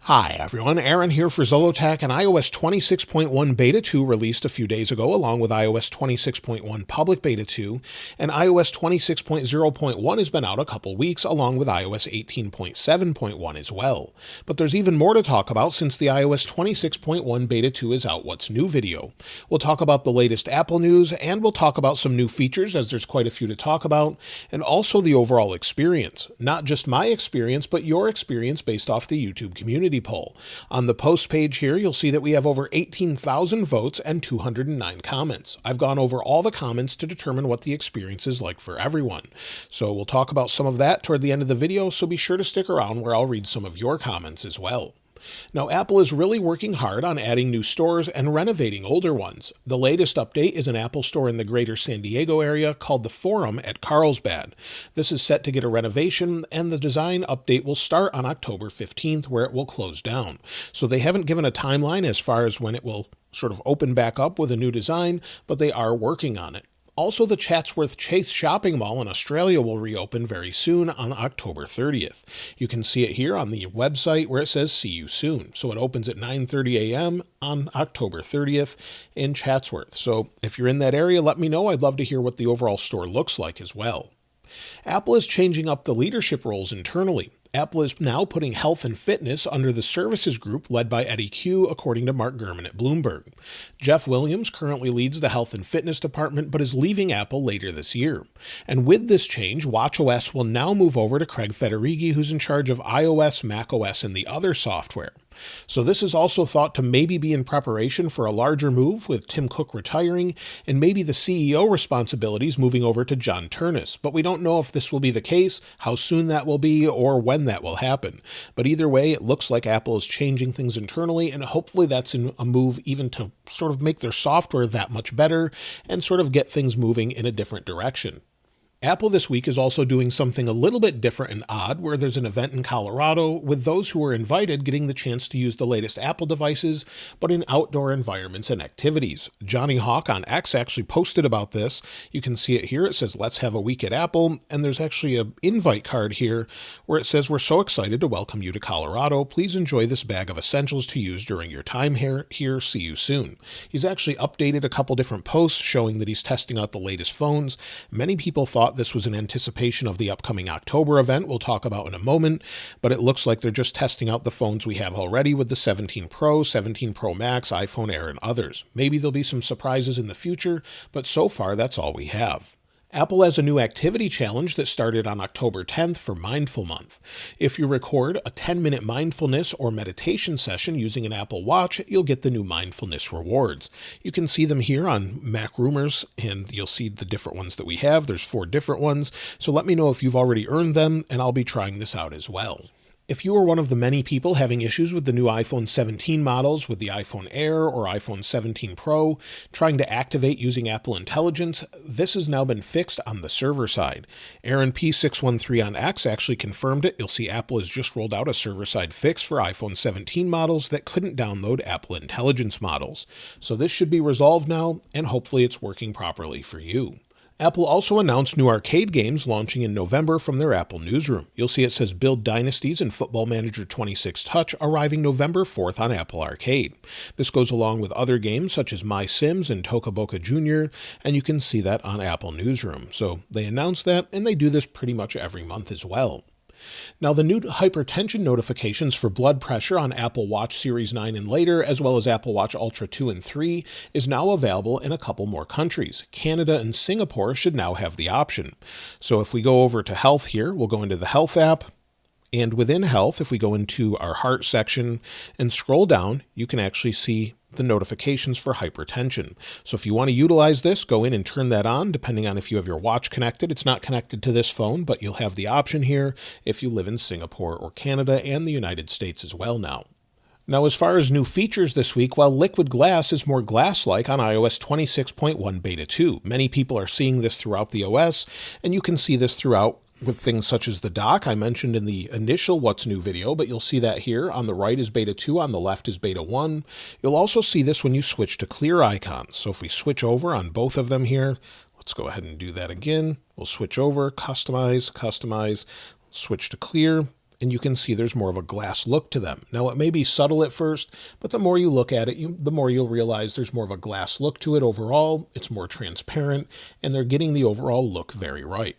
Hi everyone, Aaron here for Zollotech, and iOS 26.1 Beta 2 released a few days ago along with iOS 26.1 Public Beta 2, and iOS 26.0.1 has been out a couple weeks along with iOS 18.7.1 as well. But there's even more to talk about since the iOS 26.1 Beta 2 is out What's New video. We'll talk about the latest Apple news, and we'll talk about some new features as there's quite a few to talk about, and also the overall experience. Not just my experience, but your experience based off the YouTube community poll. On the post page here, you'll see that we have over 18,000 votes and 209 comments. I've gone over all the comments to determine what the experience is like for everyone. So we'll talk about some of that toward the end of the video, so be sure to stick around where I'll read some of your comments as well. Now, Apple is really working hard on adding new stores and renovating older ones. The latest update is an Apple store in the greater San Diego area called the Forum at Carlsbad. This is set to get a renovation, and the design update will start on October 15th, where it will close down. So they haven't given a timeline as far as when it will sort of open back up with a new design, but they are working on it. Also, the Chatsworth Chase shopping mall in Australia will reopen very soon on October 30th. You can see it here on the website where it says "See you soon." So it opens at 9:30 a.m. on October 30th in Chatsworth. So if you're in that area, let me know. I'd love to hear what the overall store looks like as well. Apple is changing up the leadership roles internally. Apple is now putting health and fitness under the services group led by Eddie Q, according to Mark Gurman at Bloomberg. Jeff Williams currently leads the health and fitness department, but is leaving Apple later this year. And with this change, watchOS will now move over to Craig Federighi, who's in charge of iOS, macOS, and the other software. So this is also thought to maybe be in preparation for a larger move with Tim Cook retiring and maybe the CEO responsibilities moving over to John Ternus. But we don't know if this will be the case, how soon that will be, or when that will happen. But either way, it looks like Apple is changing things internally, and hopefully that's in a move even to sort of make their software that much better and sort of get things moving in a different direction. Apple this week is also doing something a little bit different and odd, where there's an event in Colorado with those who are invited getting the chance to use the latest Apple devices, but in outdoor environments and activities. Johnny Hawk on X actually posted about this. You can see it here. It says, "Let's have a week at Apple," and there's actually an invite card here where it says, "We're so excited to welcome you to Colorado. Please enjoy this bag of essentials to use during your time here. See you soon." He's actually updated a couple different posts showing that he's testing out the latest phones. Many people thought this was in anticipation of the upcoming October event we'll talk about in a moment, but it looks like they're just testing out the phones we have already with the 17 Pro, 17 Pro Max, iPhone Air, and others. Maybe there'll be some surprises in the future, but so far that's all we have. Apple has a new activity challenge that started on October 10th for Mindful Month. If you record a 10-minute mindfulness or meditation session using an Apple Watch, you'll get the new mindfulness rewards. You can see them here on Mac Rumors, and you'll see the different ones that we have. There's 4 different ones, so let me know if you've already earned them, and I'll be trying this out as well. If you are one of the many people having issues with the new iPhone 17 models with the iPhone Air or iPhone 17 Pro, trying to activate using Apple Intelligence, this has now been fixed on the server side. Aaron P613 on X actually confirmed it. You'll see Apple has just rolled out a server-side fix for iPhone 17 models that couldn't download Apple Intelligence models. So this should be resolved now, and hopefully it's working properly for you. Apple also announced new arcade games launching in November from their Apple newsroom. You'll see it says Build Dynasties and Football Manager 26 Touch arriving November 4th on Apple Arcade. This goes along with other games such as My Sims and Toca Boca Jr., and you can see that on Apple Newsroom. So they announced that, and they do this pretty much every month as well. Now, the new hypertension notifications for blood pressure on Apple Watch Series 9 and later, as well as Apple Watch Ultra 2 and 3, is now available in a couple more countries. Canada and Singapore should now have the option. So if we go over to Health here, we'll go into the Health app. And within Health, if we go into our Heart section and scroll down, you can actually see the notifications for hypertension. So if you want to utilize this, go in and turn that on, depending on if you have your watch connected. It's not connected to this phone, but you'll have the option here if you live in Singapore or Canada and the United States as well now. Now, as far as new features this week, while Liquid Glass is more glass-like on iOS 26.1 Beta 2. Many people are seeing this throughout the OS, and you can see this throughout with things such as the dock I mentioned in the initial What's New video, but you'll see that here. On the right is Beta 2, on the left is Beta 1. You'll also see this when you switch to clear icons. So if we switch over on both of them here, let's go ahead and do that again. We'll switch over, customize, switch to clear. and you can see there's more of a glass look to them. Now, it may be subtle at first, but the more you look at it, the more you'll realize there's more of a glass look to it overall. It's more transparent, and they're getting the overall look very right.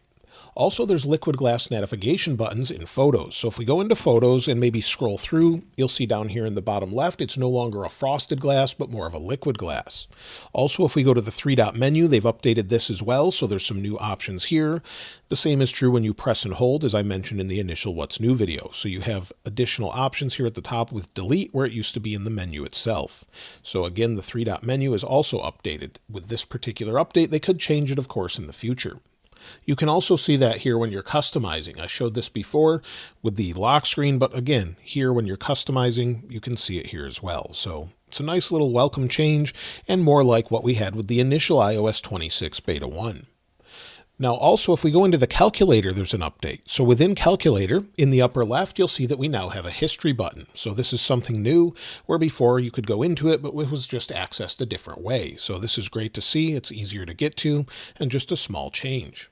Also, there's liquid glass navigation buttons in Photos. So if we go into Photos and maybe scroll through, you'll see down here in the bottom left, it's no longer a frosted glass, but more of a liquid glass. Also, if we go to the 3-dot menu, they've updated this as well. So there's some new options here. The same is true when you press and hold, as I mentioned in the initial What's New video. So you have additional options here at the top with delete, where it used to be in the menu itself. So again, the 3-dot menu is also updated. With this particular update, they could change it, of course, in the future. You can also see that here when you're customizing. I showed this before with the lock screen, but again, here when you're customizing, you can see it here as well. So it's a nice little welcome change and more like what we had with the initial iOS 26 Beta 1. Now also, if we go into the calculator, there's an update. So within calculator, in the upper left, you'll see that we now have a history button. So this is something new, where before you could go into it, but it was just accessed a different way. So this is great to see. It's easier to get to and just a small change.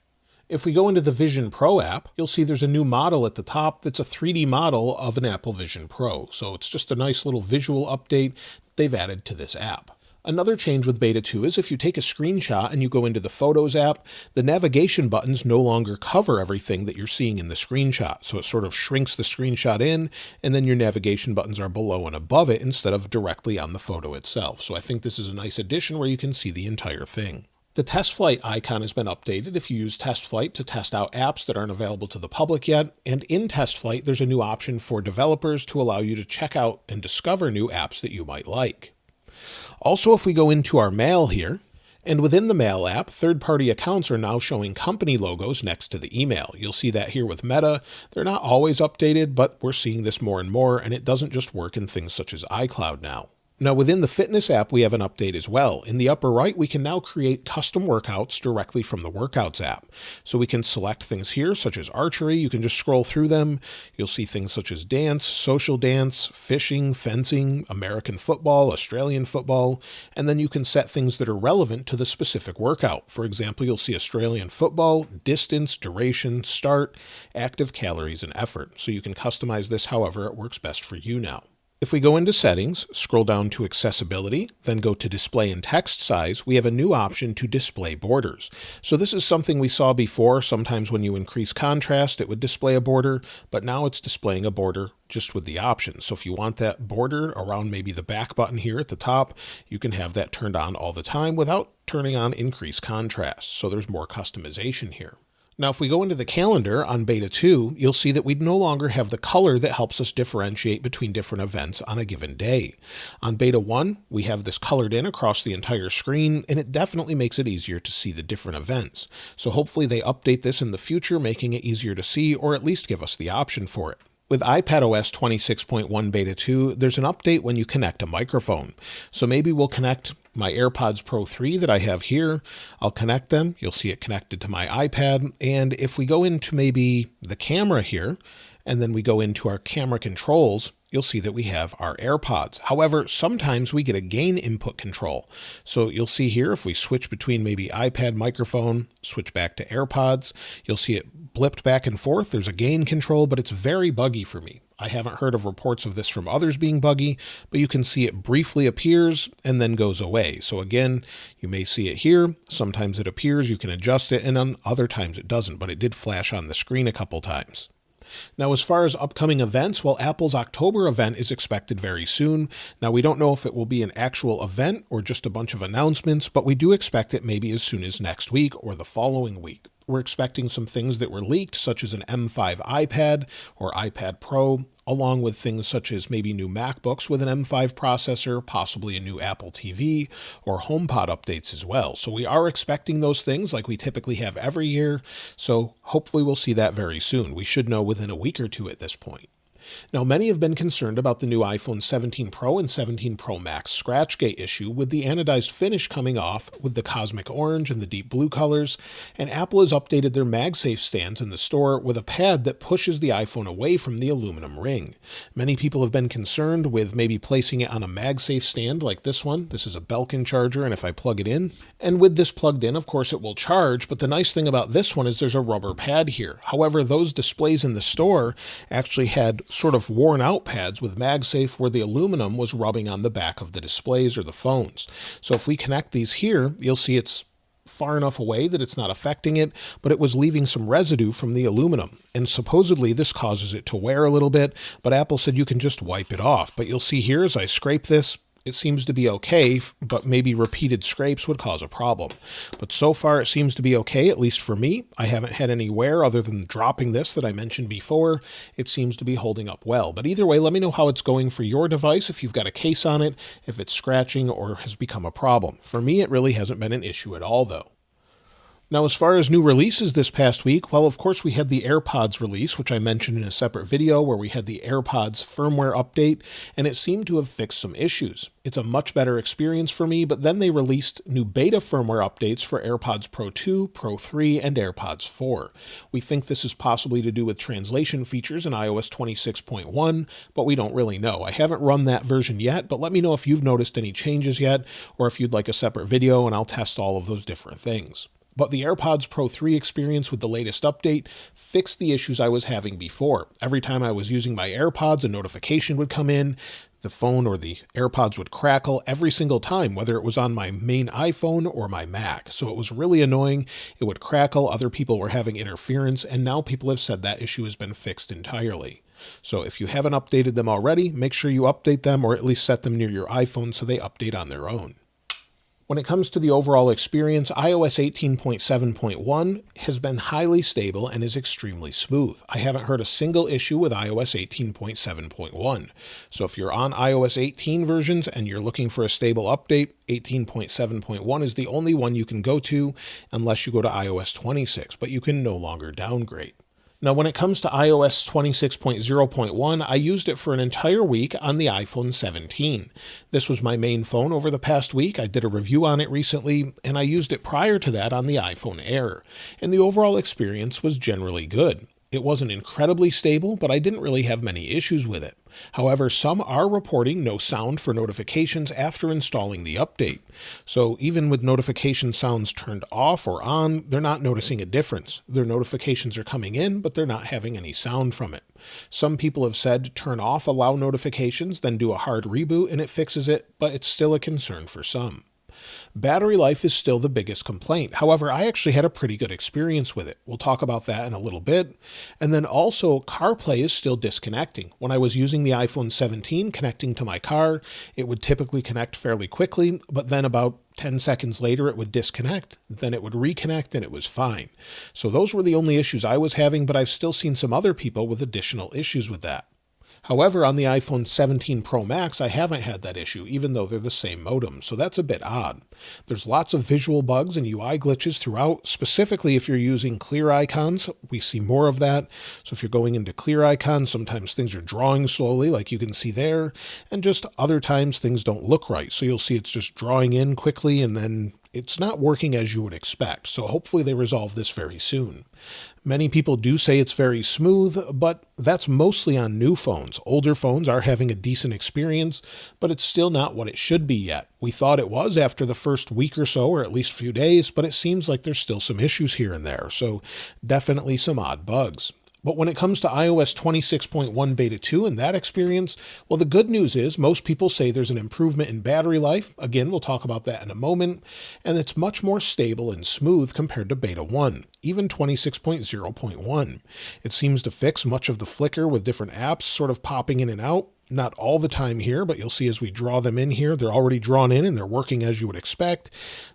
If we go into the Vision Pro app, you'll see there's a new model at the top that's a 3D model of an Apple Vision Pro. So it's just a nice little visual update they've added to this app. Another change with Beta 2 is if you take a screenshot and you go into the Photos app, the navigation buttons no longer cover everything that you're seeing in the screenshot. So it sort of shrinks the screenshot in, and then your navigation buttons are below and above it instead of directly on the photo itself. So I think this is a nice addition where you can see the entire thing. The Test Flight icon has been updated if you use Test Flight to test out apps that aren't available to the public yet. And in Test Flight, there's a new option for developers to allow you to check out and discover new apps that you might like. Also, if we go into our Mail here, and within the Mail app, third-party accounts are now showing company logos next to the email. You'll see that here with Meta. They're not always updated, but we're seeing this more and more, and it doesn't just work in things such as iCloud now. Now within the Fitness app, we have an update as well. In the upper right, we can now create custom workouts directly from the Workouts app. So we can select things here, such as archery. You can just scroll through them. You'll see things such as dance, social dance, fishing, fencing, American football, Australian football, and then you can set things that are relevant to the specific workout. For example, you'll see Australian football, distance, duration, start, active calories, and effort. So you can customize this however it works best for you now. If we go into Settings, scroll down to Accessibility, then go to Display and Text Size, we have a new option to display borders. So this is something we saw before. Sometimes when you increase contrast, it would display a border, but now it's displaying a border just with the options. So if you want that border around maybe the back button here at the top, you can have that turned on all the time without turning on increased contrast. So there's more customization here. Now, if we go into the calendar on Beta 2, you'll see that we no longer have the color that helps us differentiate between different events on a given day. On Beta 1, we have this colored in across the entire screen, and it definitely makes it easier to see the different events. So hopefully they update this in the future, making it easier to see, or at least give us the option for it. With iPadOS 26.1 Beta 2, there's an update when you connect a microphone. So maybe we'll connect my AirPods Pro 3 that I have here. I'll connect them. You'll see it connected to my iPad. And if we go into maybe the camera here, and then we go into our camera controls, you'll see that we have our AirPods. However, sometimes we get a gain input control. So you'll see here, if we switch between maybe iPad microphone, switch back to AirPods, you'll see it blipped back and forth. There's a gain control, but it's very buggy for me. I haven't heard of reports of this from others being buggy, but you can see it briefly appears and then goes away. So again, you may see it here. Sometimes it appears, you can adjust it, and on other times it doesn't, but it did flash on the screen a couple times. Now, as far as upcoming events, well, Apple's October event is expected very soon. Now, we don't know if it will be an actual event or just a bunch of announcements, but we do expect it maybe as soon as next week or the following week. We're expecting some things that were leaked, such as an M5 iPad or iPad Pro, along with things such as maybe new MacBooks with an M5 processor, possibly a new Apple TV, or HomePod updates as well. So we are expecting those things like we typically have every year, so hopefully we'll see that very soon. We should know within a week or two at this point. Now, many have been concerned about the new iPhone 17 Pro and 17 Pro Max Scratchgate issue with the anodized finish coming off with the cosmic orange and the deep blue colors, and Apple has updated their MagSafe stands in the store with a pad that pushes the iPhone away from the aluminum ring. Many people have been concerned with maybe placing it on a MagSafe stand like this one. This is a Belkin charger, and if I plug it in, and with this plugged in, of course, it will charge, but the nice thing about this one is there's a rubber pad here. However, those displays in the store actually had sort of worn out pads with MagSafe where the aluminum was rubbing on the back of the displays or the phones. So if we connect these here, you'll see it's far enough away that it's not affecting it, but it was leaving some residue from the aluminum. And supposedly this causes it to wear a little bit, but Apple said you can just wipe it off. But you'll see here as I scrape this, it seems to be okay, but maybe repeated scrapes would cause a problem. But so far it seems to be okay, at least for me. I haven't had any wear other than dropping this that I mentioned before. It seems to be holding up well. But either way, let me know how it's going for your device, if you've got a case on it, if it's scratching or has become a problem. For me, it really hasn't been an issue at all, though. Now, as far as new releases this past week, well, of course, we had the AirPods release, which I mentioned in a separate video where we had the AirPods firmware update, and it seemed to have fixed some issues. It's a much better experience for me, but then they released new beta firmware updates for AirPods Pro 2, Pro 3, and AirPods 4. We think this is possibly to do with translation features in iOS 26.1, but we don't really know. I haven't run that version yet, but let me know if you've noticed any changes yet, or if you'd like a separate video, and I'll test all of those different things. But the AirPods Pro 3 experience with the latest update fixed the issues I was having before. Every time I was using my AirPods, a notification would come in, the phone or the AirPods would crackle every single time, whether it was on my main iPhone or my Mac. So it was really annoying. It would crackle, other people were having interference, and now people have said that issue has been fixed entirely. So if you haven't updated them already, make sure you update them or at least set them near your iPhone so they update on their own. When it comes to the overall experience, iOS 18.7.1 has been highly stable and is extremely smooth. I haven't heard a single issue with iOS 18.7.1. So if you're on iOS 18 versions and you're looking for a stable update, 18.7.1 is the only one you can go to unless you go to iOS 26, but you can no longer downgrade. Now, when it comes to iOS 26.0.1, I used it for an entire week on the iPhone 17. This was my main phone over the past week. I did a review on it recently, and I used it prior to that on the iPhone Air. And the overall experience was generally good. It wasn't incredibly stable, but I didn't really have many issues with it. However, some are reporting no sound for notifications after installing the update. So even with notification sounds turned off or on, they're not noticing a difference. Their notifications are coming in, but they're not having any sound from it. Some people have said turn off allow notifications, then do a hard reboot and it fixes it, but it's still a concern for some. Battery life is still the biggest complaint. However, I actually had a pretty good experience with it. We'll talk about that in a little bit. And then also CarPlay is still disconnecting. When I was using the iPhone 17 connecting to my car, it would typically connect fairly quickly, but then about 10 seconds later it would disconnect, then it would reconnect and it was fine. So those were the only issues I was having, but I've still seen some other people with additional issues with that. However, on the iPhone 17 Pro Max, I haven't had that issue, even though they're the same modem, so that's a bit odd. There's lots of visual bugs and UI glitches throughout, specifically if you're using clear icons. We see more of that. So if you're going into clear icons, sometimes things are drawing slowly, like you can see there, and just other times things don't look right. So you'll see it's just drawing in quickly and then it's not working as you would expect. So hopefully they resolve this very soon. Many people do say it's very smooth, but that's mostly on new phones. Older phones are having a decent experience, but it's still not what it should be yet. We thought it was after the first week or so, or at least a few days, but it seems like there's still some issues here and there. So definitely some odd bugs. But when it comes to iOS 26.1 Beta 2 and that experience, well, the good news is most people say there's an improvement in battery life. Again, we'll talk about that in a moment. And it's much more stable and smooth compared to Beta 1, even 26.0.1. It seems to fix much of the flicker with different apps sort of popping in and out. Not all the time here, but you'll see as we draw them in here, they're already drawn in and they're working as you would expect.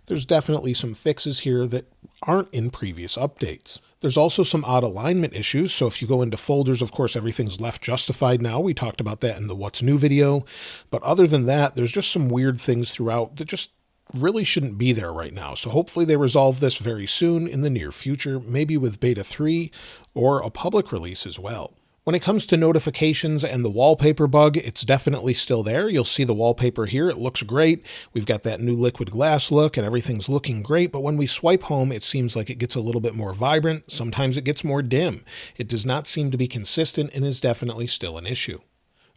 There's definitely some fixes here that aren't in previous updates. There's also some odd alignment issues. So if you go into folders, of course, everything's left justified now. We talked about that in the What's New video. But other than that, there's just some weird things throughout that just really shouldn't be there right now. So hopefully they resolve this very soon in the near future, maybe with Beta 3 or a public release as well. When it comes to notifications and the wallpaper bug, it's definitely still there. You'll see the wallpaper here. It looks great. We've got that new liquid glass look and everything's looking great. But when we swipe home, it seems like it gets a little bit more vibrant. Sometimes it gets more dim. It does not seem to be consistent and is definitely still an issue.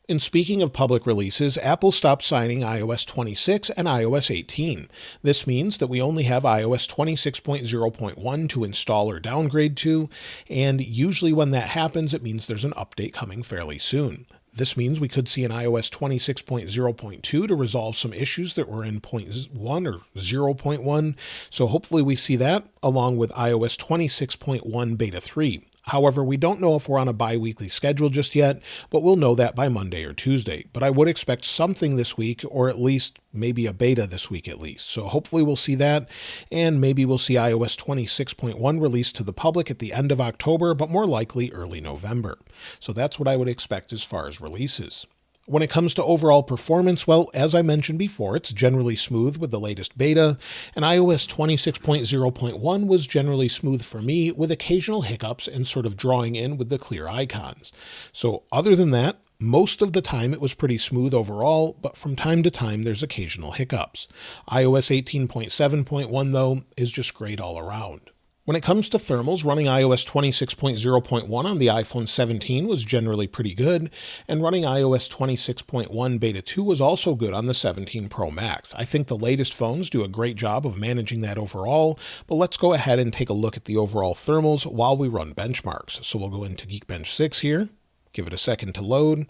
And speaking of public releases, Apple stopped signing iOS 26 and iOS 18. This means that we only have iOS 26.0.1 to install or downgrade to, and usually when that happens, it means there's an update coming fairly soon. This means we could see an iOS 26.0.2 to resolve some issues that were in 0.1 or 0.1, so hopefully we see that, along with iOS 26.1 Beta 3. However, we don't know if we're on a bi-weekly schedule just yet, but we'll know that by Monday or Tuesday. But I would expect something this week, or at least maybe a beta this week at least. So hopefully we'll see that, and maybe we'll see iOS 26.1 released to the public at the end of October, but more likely early November. So that's what I would expect as far as releases. When it comes to overall performance, well, as I mentioned before, it's generally smooth with the latest beta, and iOS 26.0.1 was generally smooth for me with occasional hiccups and sort of drawing in with the clear icons. So other than that, most of the time it was pretty smooth overall, but from time to time there's occasional hiccups. iOS 18.7.1 though is just great all around. When it comes to thermals, running iOS 26.0.1 on the iPhone 17 was generally pretty good, and running iOS 26.1 Beta 2 was also good on the 17 Pro Max. I think the latest phones do a great job of managing that overall, but let's go ahead and take a look at the overall thermals while we run benchmarks. So we'll go into Geekbench 6 here, give it a second to load,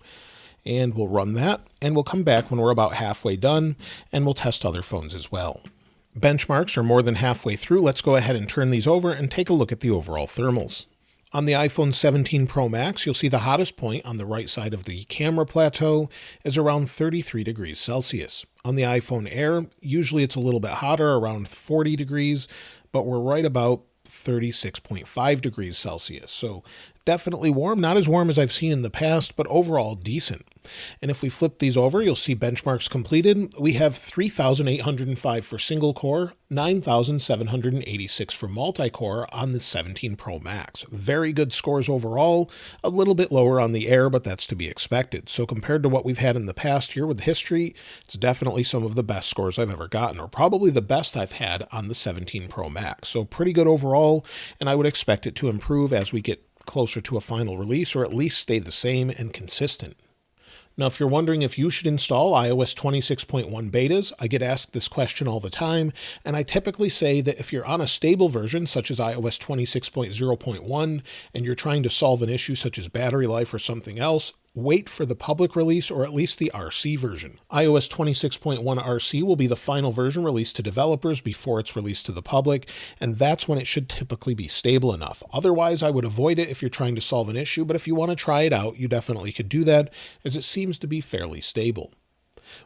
and we'll run that, and we'll come back when we're about halfway done, and we'll test other phones as well. Benchmarks are more than halfway through. Let's go ahead and turn these over and take a look at the overall thermals. On the iPhone 17 Pro Max, you'll see the hottest point on the right side of the camera plateau is around 33 degrees Celsius. On the iPhone Air, usually it's a little bit hotter, around 40 degrees, but we're right about 36.5 degrees Celsius. So definitely warm, not as warm as I've seen in the past, but overall decent. And if we flip these over, you'll see benchmarks completed. We have 3,805 for single core, 9,786 for multi-core on the 17 Pro Max. Very good scores overall, a little bit lower on the Air, but that's to be expected. So compared to what we've had in the past here with history, it's definitely some of the best scores I've ever gotten, or probably the best I've had on the 17 Pro Max. So pretty good overall, and I would expect it to improve as we get closer to a final release, or at least stay the same and consistent. Now, if you're wondering if you should install iOS 26.1 betas, I get asked this question all the time, and I typically say that if you're on a stable version, such as iOS 26.0.1, and you're trying to solve an issue such as battery life or something else, wait for the public release, or at least the RC version. iOS 26.1 RC will be the final version released to developers before it's released to the public, and that's when it should typically be stable enough. Otherwise, I would avoid it if you're trying to solve an issue, but if you want to try it out, you definitely could do that, as it seems to be fairly stable.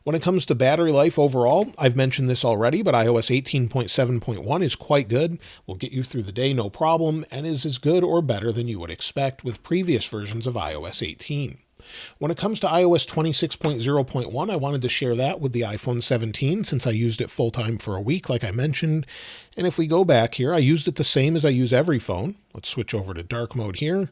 When it comes to battery life overall, I've mentioned this already, but iOS 18.7.1 is quite good, will get you through the day no problem, and is as good or better than you would expect with previous versions of iOS 18. When it comes to iOS 26.0.1, I wanted to share that with the iPhone 17 since I used it full-time for a week, like I mentioned. And if we go back here, I used it the same as I use every phone. Let's switch over to dark mode here.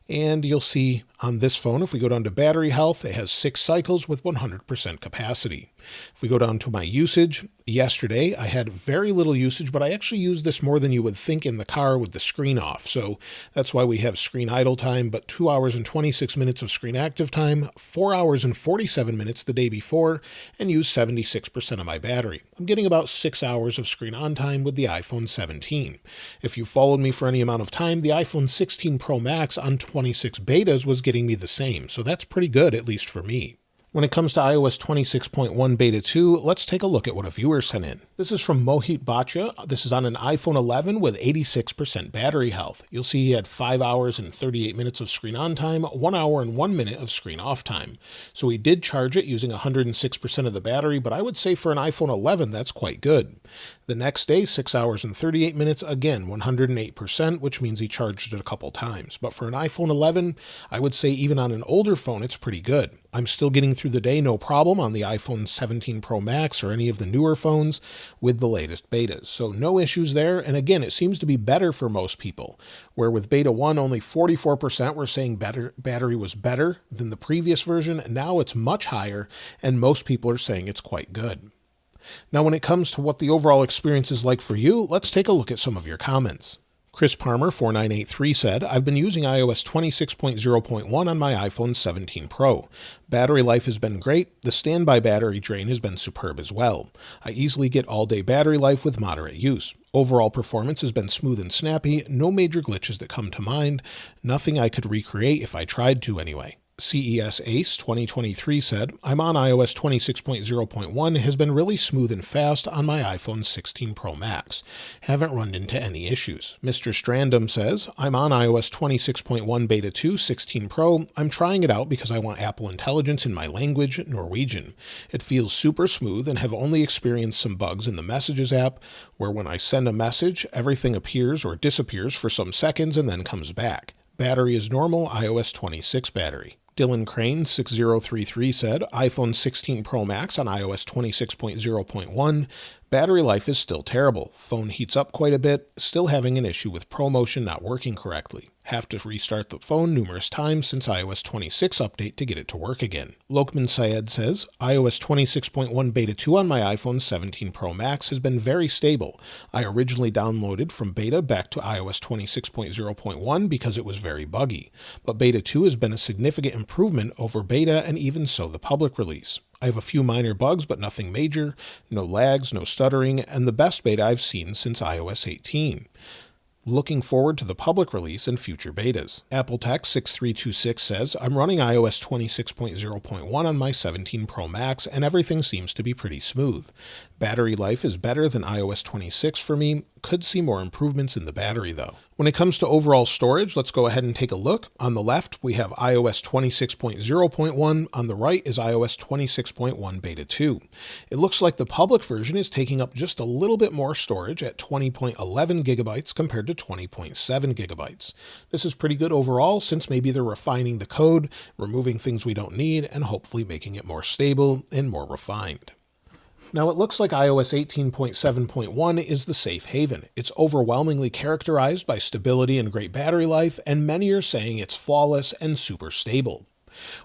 And you'll see on this phone, if we go down to battery health, it has 6 cycles with 100% capacity. If we go down to my usage, yesterday I had very little usage, but I actually used this more than you would think in the car with the screen off. So that's why we have screen idle time, but 2 hours and 26 minutes of screen active time, 4 hours and 47 minutes the day before, and used 76% of my battery. I'm getting about 6 hours of screen on time with the iPhone 17. If you followed me for any amount of time, the iPhone 16 Pro Max on 26 betas was getting me the same, so that's pretty good, at least for me. When it comes to iOS 26.1 Beta 2, let's take a look at what a viewer sent in. This is from Mohit Bhatia. This is on an iPhone 11 with 86% battery health. You'll see he had 5 hours and 38 minutes of screen on time, 1 hour and 1 minute of screen off time. So he did charge it using 106% of the battery, but I would say for an iPhone 11, that's quite good. The next day, 6 hours and 38 minutes, again, 108%, which means he charged it a couple times. But for an iPhone 11, I would say even on an older phone, it's pretty good. I'm still getting through the day no problem on the iPhone 17 Pro Max or any of the newer phones with the latest betas. So no issues there. And again, it seems to be better for most people, where with beta 1, only 44% were saying battery was better than the previous version. Now it's much higher, and most people are saying it's quite good. Now, when it comes to what the overall experience is like for you, let's take a look at some of your comments. Chris Palmer 4983 said, I've been using iOS 26.0.1 on my iPhone 17 Pro. Battery life has been great. The standby battery drain has been superb as well. I easily get all-day battery life with moderate use. Overall performance has been smooth and snappy. No major glitches that come to mind. Nothing I could recreate if I tried to anyway. CES Ace 2023 said, I'm on iOS 26.0.1, has been really smooth and fast on my iPhone 16 Pro Max. Haven't run into any issues. Mr. Strandom says, I'm on iOS 26.1 Beta 2 16 Pro. I'm trying it out because I want Apple Intelligence in my language, Norwegian. It feels super smooth and have only experienced some bugs in the Messages app, where when I send a message, everything appears or disappears for some seconds and then comes back. Battery is normal iOS 26 battery. Dylan Crane 6033 said, iPhone 16 Pro Max on iOS 26.0.1. Battery life is still terrible. Phone heats up quite a bit. Still having an issue with ProMotion not working correctly. Have to restart the phone numerous times since iOS 26 update to get it to work again. Lokman Syed says, iOS 26.1 Beta 2 on my iPhone 17 Pro Max has been very stable. I originally downloaded from Beta back to iOS 26.0.1 because it was very buggy. But Beta 2 has been a significant improvement over Beta and even so the public release. I have a few minor bugs, but nothing major, no lags, no stuttering, and the best beta I've seen since iOS 18. Looking forward to the public release and future betas. AppleTech 6326 says, I'm running iOS 26.0.1 on my 17 Pro Max, and everything seems to be pretty smooth. Battery life is better than iOS 26 for me. Could see more improvements in the battery though. When it comes to overall storage, let's go ahead and take a look. On the left, we have iOS 26.0.1. On the right is iOS 26.1 Beta 2. It looks like the public version is taking up just a little bit more storage at 20.11 gigabytes compared to 20.7 gigabytes. This is pretty good overall, since maybe they're refining the code, removing things we don't need, and hopefully making it more stable and more refined. Now, it looks like iOS 18.7.1 is the safe haven. It's overwhelmingly characterized by stability and great battery life, and many are saying it's flawless and super stable.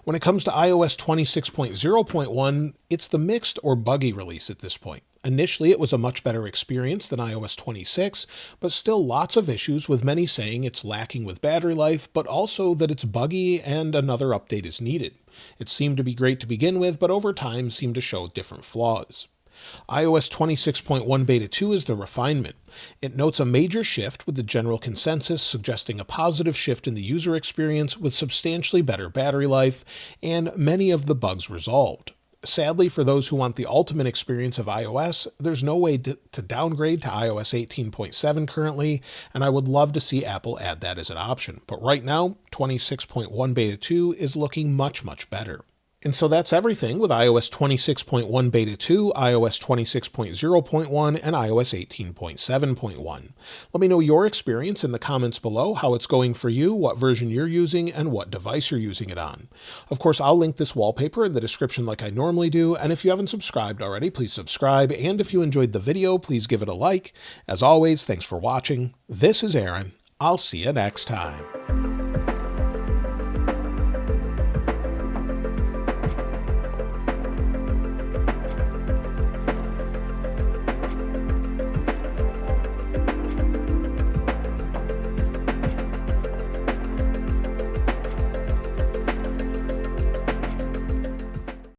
When it comes to iOS 26.0.1, it's the mixed or buggy release at this point. Initially, it was a much better experience than iOS 26, but still lots of issues, with many saying it's lacking with battery life, but also that it's buggy and another update is needed. It seemed to be great to begin with, but over time seemed to show different flaws. iOS 26.1 Beta 2 is the refinement. It notes a major shift, with the general consensus suggesting a positive shift in the user experience with substantially better battery life and many of the bugs resolved. Sadly, for those who want the ultimate experience of iOS, there's no way to downgrade to iOS 18.7 currently, and I would love to see Apple add that as an option. But right now, 26.1 Beta 2 is looking much, much better. And so that's everything with iOS 26.1 Beta 2, iOS 26.0.1, and iOS 18.7.1. Let me know your experience in the comments below, how it's going for you, what version you're using, and what device you're using it on. Of course, I'll link this wallpaper in the description like I normally do, and if you haven't subscribed already, please subscribe, and if you enjoyed the video, please give it a like. As always, thanks for watching. This is Aaron. I'll see you next time.